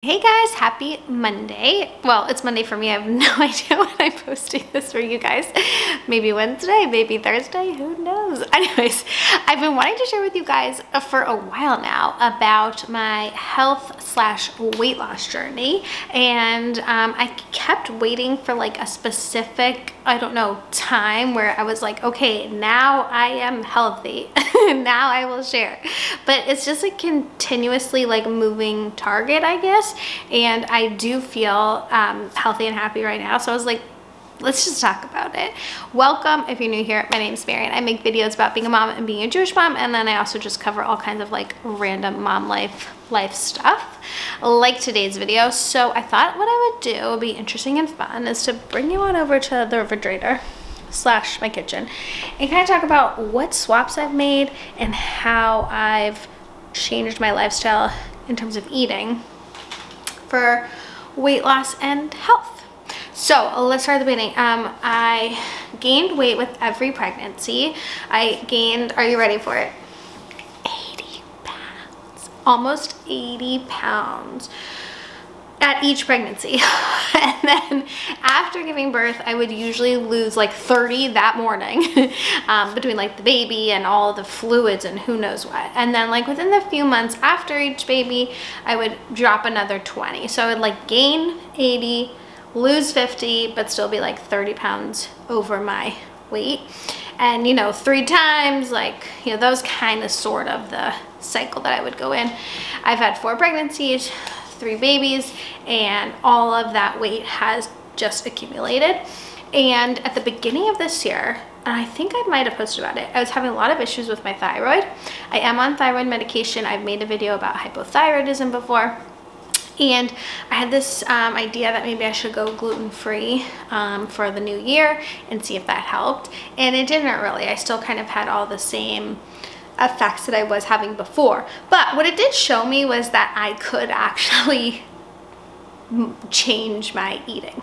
Hey guys, happy Monday. Well, it's Monday for me. I have no idea when I'm posting this for you guys. Maybe Wednesday, maybe Thursday, who knows? Anyways, I've been wanting to share with you guys for a while now about my health/weight loss journey. And I kept waiting for like a specific, I don't know, time where I was like, okay, now I am healthy. Now I will share. But it's just a continuously like moving target, I guess. And I do feel healthy and happy right now. So I was like, let's just talk about it. Welcome if you're new here. My name's Marian. I make videos about being a mom and being a Jewish mom, and then I also just cover all kinds of like random mom life stuff like today's video. So I thought what I would do would be interesting and fun is to bring you on over to the refrigerator / my kitchen and kind of talk about what swaps I've made and how I've changed my lifestyle in terms of eating for weight loss and health. So let's start at the beginning. I gained weight with every pregnancy. I gained, are you ready for it? 80 pounds, almost 80 pounds at each pregnancy. And then after giving birth, I would usually lose like 30 that morning between like the baby and all the fluids and who knows what. And then like within the few months after each baby, I would drop another 20. So I would like gain 80, lose 50, but still be like 30 pounds over my weight. And you know, 3 times, like, you know, that was kind of sort of the cycle that I would go in. I've had 4 pregnancies, 3 babies, and all of that weight has just accumulated. And at the beginning of this year, and I think I might have posted about it, I was having a lot of issues with my thyroid. I am on thyroid medication. I've made a video about hypothyroidism before. And I had this idea that maybe I should go gluten-free for the new year and see if that helped. And it didn't really. I still kind of had all the same effects that I was having before. But what it did show me was that I could actually change my eating.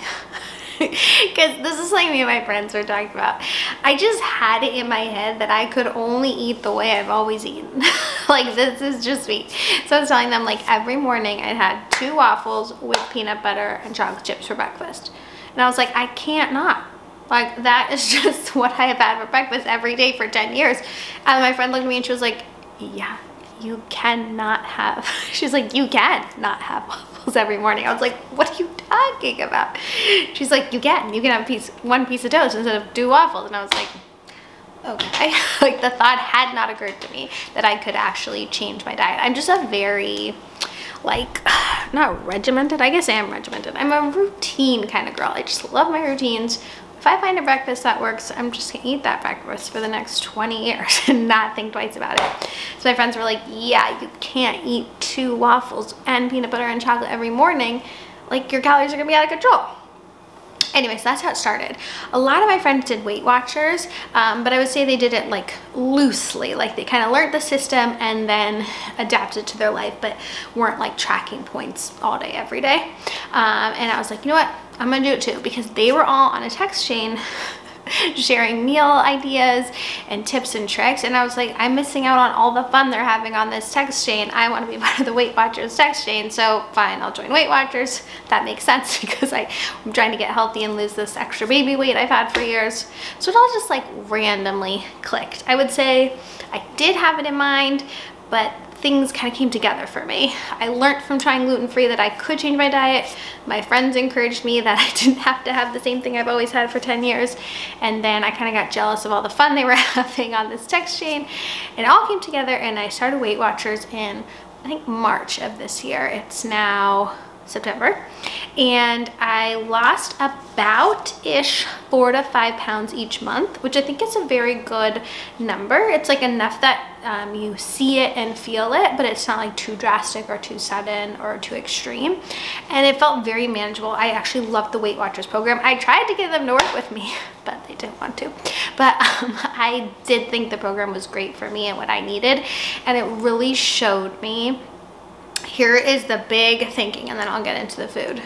Because this is like me and my friends were talking about. I just had it in my head that I could only eat the way I've always eaten. Like, this is just me. So I was telling them, like, every morning I had 2 waffles with peanut butter and chocolate chips for breakfast. And I was like, I can't not. Like, that is just what I have had for breakfast every day for 10 years. And my friend looked at me and she was like, yeah, you cannot have, she's like, you can not have waffles every morning. I was like, what are you talking about? She's like, you can have one piece of toast instead of 2 waffles. And I was like, okay. Like, the thought had not occurred to me that I could actually change my diet. I'm just a very, like, not regimented, I guess I am regimented. I'm a routine kind of girl. I just love my routines. If I find a breakfast that works, I'm just gonna eat that breakfast for the next 20 years and not think twice about it. So my friends were like, yeah, you can't eat 2 waffles and peanut butter and chocolate every morning. Like, your calories are gonna be out of control. Anyway, so that's how it started. A lot of my friends did Weight Watchers, but I would say they did it like loosely. Like, they kind of learned the system and then adapted to their life, but weren't like tracking points all day, every day. And I was like, you know what? I'm gonna do it too, because they were all on a text chain sharing meal ideas and tips and tricks, and I was like, I'm missing out on all the fun they're having on this text chain. I want to be part of the Weight Watchers text chain, so fine, I'll join Weight Watchers. That makes sense because I'm trying to get healthy and lose this extra baby weight I've had for years. So it all just like randomly clicked. I would say I did have it in mind, but things kind of came together for me. I learned from trying gluten-free that I could change my diet. My friends encouraged me that I didn't have to have the same thing I've always had for 10 years. And then I kind of got jealous of all the fun they were having on this text chain. And it all came together, and I started Weight Watchers in, I think, March of this year. It's now September. And I lost about-ish 4 to 5 pounds each month, which I think is a very good number. It's like enough that you see it and feel it, but it's not like too drastic or too sudden or too extreme. And it felt very manageable. I actually loved the Weight Watchers program. I tried to get them to work with me, but they didn't want to. But I did think the program was great for me and what I needed. And it really showed me, here is the big thinking, and then I'll get into the food.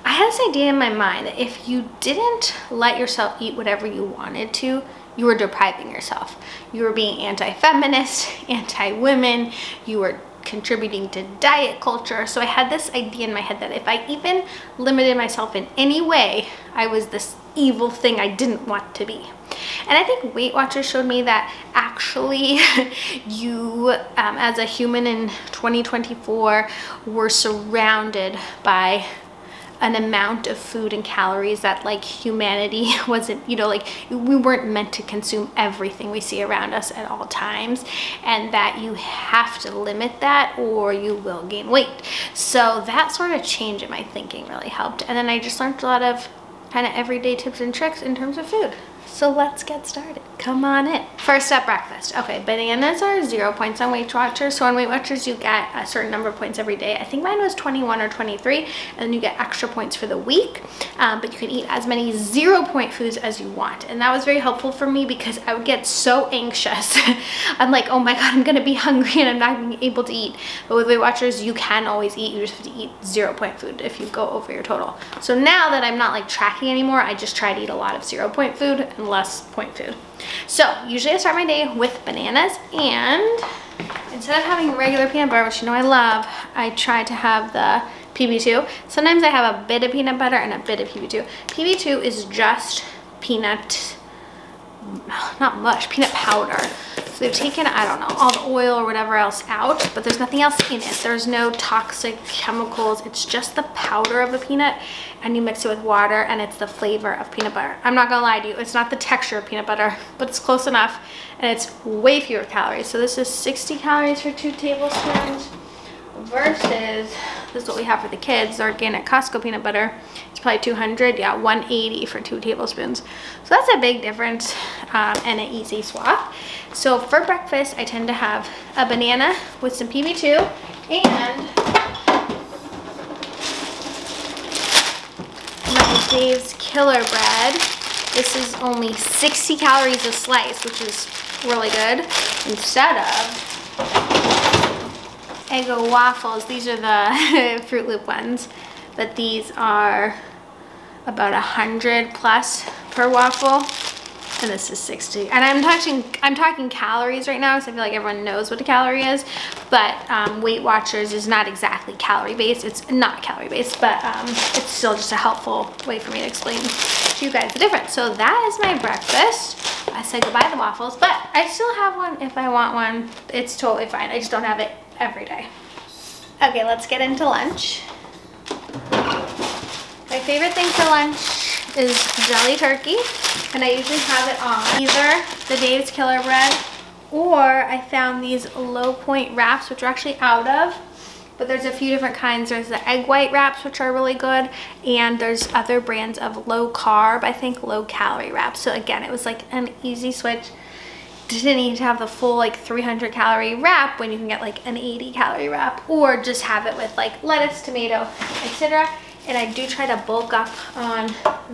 I had this idea in my mind that if you didn't let yourself eat whatever you wanted to, you were depriving yourself. You were being anti-feminist, anti-women, you were contributing to diet culture. So I had this idea in my head that if I even limited myself in any way, I was this evil thing I didn't want to be. And I think Weight Watchers showed me that actually you, as a human in 2024, were surrounded by an amount of food and calories that like humanity wasn't, you know, like we weren't meant to consume everything we see around us at all times, and that you have to limit that or you will gain weight. So that sort of change in my thinking really helped. And then I just learned a lot of kind of everyday tips and tricks in terms of food. So let's get started. Come on in. First up, breakfast. Okay, bananas are 0 points on Weight Watchers. So on Weight Watchers, you get a certain number of points every day. I think mine was 21 or 23, and then you get extra points for the week. But you can eat as many 0 point foods as you want. And that was very helpful for me because I would get so anxious. I'm like, oh my God, I'm gonna be hungry and I'm not gonna be able to eat. But with Weight Watchers, you can always eat. You just have to eat 0 point food if you go over your total. So now that I'm not like tracking anymore, I just try to eat a lot of 0 point food and less point food. So usually I start my day with bananas, and instead of having regular peanut butter, which you know I love, I try to have the PB2. Sometimes I have a bit of peanut butter and a bit of PB2. PB2 is just peanut, not mush, peanut powder. So they've taken, I don't know, all the oil or whatever else out, but there's nothing else in it. There's no toxic chemicals. It's just the powder of the peanut, and you mix it with water, and it's the flavor of peanut butter. I'm not gonna lie to you, it's not the texture of peanut butter, but it's close enough, and it's way fewer calories. So this is 60 calories for 2 tablespoons versus, this is what we have for the kids, the organic Costco peanut butter. It's probably 200, yeah, 180 for 2 tablespoons. So that's a big difference and an easy swap. So for breakfast, I tend to have a banana with some PB2 and my Dave's Killer Bread. This is only 60 calories a slice, which is really good, instead of Eggo waffles. These are the Fruit Loop ones, but these are about 100 plus per waffle, and this is 60. And I'm talking calories right now, because I feel like everyone knows what a calorie is, but Weight Watchers is not exactly calorie based. It's not calorie based, but it's still just a helpful way for me to explain to you guys the difference. So that is my breakfast. I said goodbye to the waffles, but I still have one if I want one. It's totally fine. I just don't have it every day. Okay, let's get into lunch. My favorite thing for lunch is jelly turkey, and I usually have it on either the Dave's Killer Bread, or I found these Low Point wraps, which are actually out of, but there's a few different kinds. There's the egg white wraps, which are really good, and there's other brands of low carb, I think low calorie wraps. So again, it was like an easy switch. Didn't need to have the full like 300 calorie wrap when you can get like an 80 calorie wrap, or just have it with like lettuce, tomato, etc. And I do try to bulk up on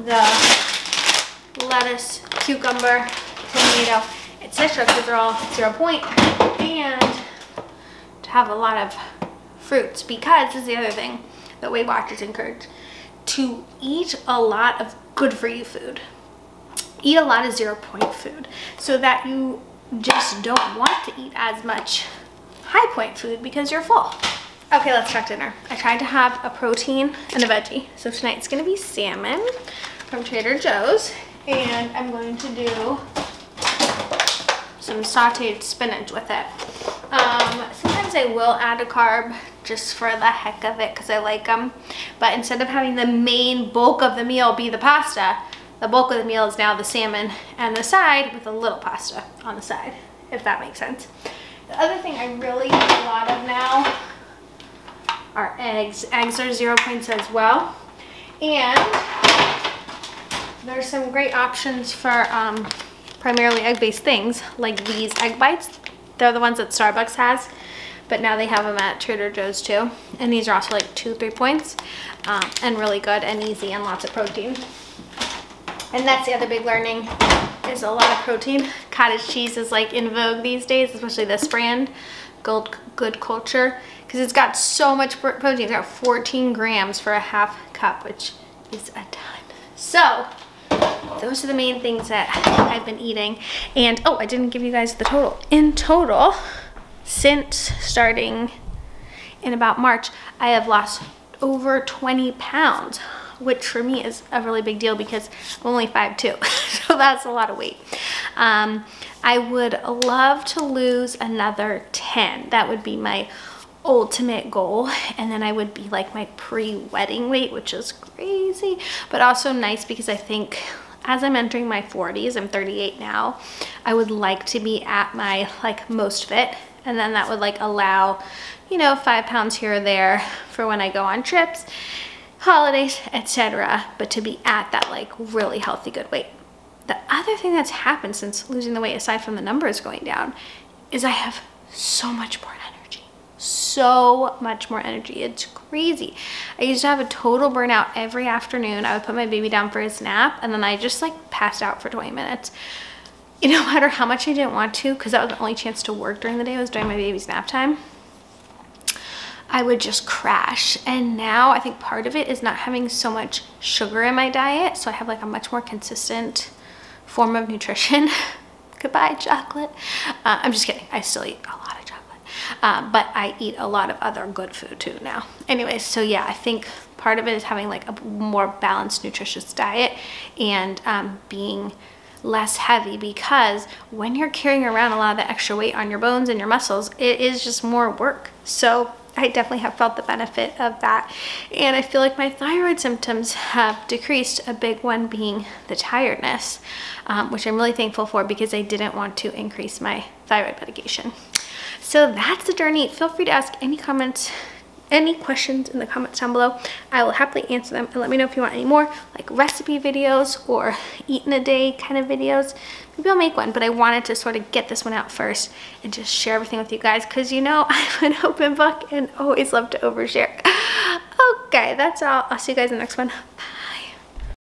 the lettuce, cucumber, tomato, etc. because they're all 0 point, and to have a lot of fruits, because this is the other thing that Weight Watchers encourage, to eat a lot of good for you food. Eat a lot of 0 point food so that you just don't want to eat as much high point food because you're full. Okay, let's talk dinner. I tried to have a protein and a veggie. So tonight's gonna be salmon from Trader Joe's, and I'm going to do some sauteed spinach with it. Sometimes I will add a carb just for the heck of it because I like them, but instead of having the main bulk of the meal be the pasta, the bulk of the meal is now the salmon and the side with a little pasta on the side, if that makes sense. The other thing I really eat a lot of now are eggs. Eggs are 0 points as well. And there's some great options for primarily egg-based things, like these egg bites. They're the ones that Starbucks has, but now they have them at Trader Joe's too. And these are also like 2-3 points and really good and easy and lots of protein. And that's the other big learning, is a lot of protein. Cottage cheese is like in vogue these days, especially this brand, Good Culture, because it's got so much protein. It's got 14 grams for a half cup, which is a ton. So those are the main things that I've been eating. And oh, I didn't give you guys the total. In total, since starting in about March, I have lost over 20 pounds, which for me is a really big deal because I'm only 5'2", so that's a lot of weight. I would love to lose another 10. That would be my ultimate goal, and then I would be like my pre-wedding weight, which is crazy, but also nice because I think as I'm entering my 40s, I'm 38 now, I would like to be at my like most fit, and then that would like allow, you know, 5 pounds here or there for when I go on trips, holidays, etc., but to be at that like really healthy good weight. The other thing that's happened since losing the weight, aside from the numbers going down, is I have so much more energy. So much more energy. It's crazy. I used to have a total burnout every afternoon. I would put my baby down for his nap, and then I just like passed out for 20 minutes. No matter how much I didn't want to, because that was the only chance to work during the day was during my baby's nap time, I would just crash. And now I think part of it is not having so much sugar in my diet, so I have like a much more consistent form of nutrition. Goodbye chocolate. I'm just kidding, I still eat a lot of chocolate, but I eat a lot of other good food too now. Anyways, so yeah, I think part of it is having like a more balanced nutritious diet and being less heavy, because when you're carrying around a lot of the extra weight on your bones and your muscles, it is just more work. So I definitely have felt the benefit of that, and I feel like my thyroid symptoms have decreased, a big one being the tiredness, which I'm really thankful for because I didn't want to increase my thyroid medication. So that's the journey. Feel free to ask any comments, any questions in the comments down below. I will happily answer them, and let me know if you want any more like recipe videos or eat in a day kind of videos. Maybe I'll make one, but I wanted to sort of get this one out first and just share everything with you guys, because you know I'm an open book and always love to overshare. Okay, that's all. I'll see you guys in the next one. Bye.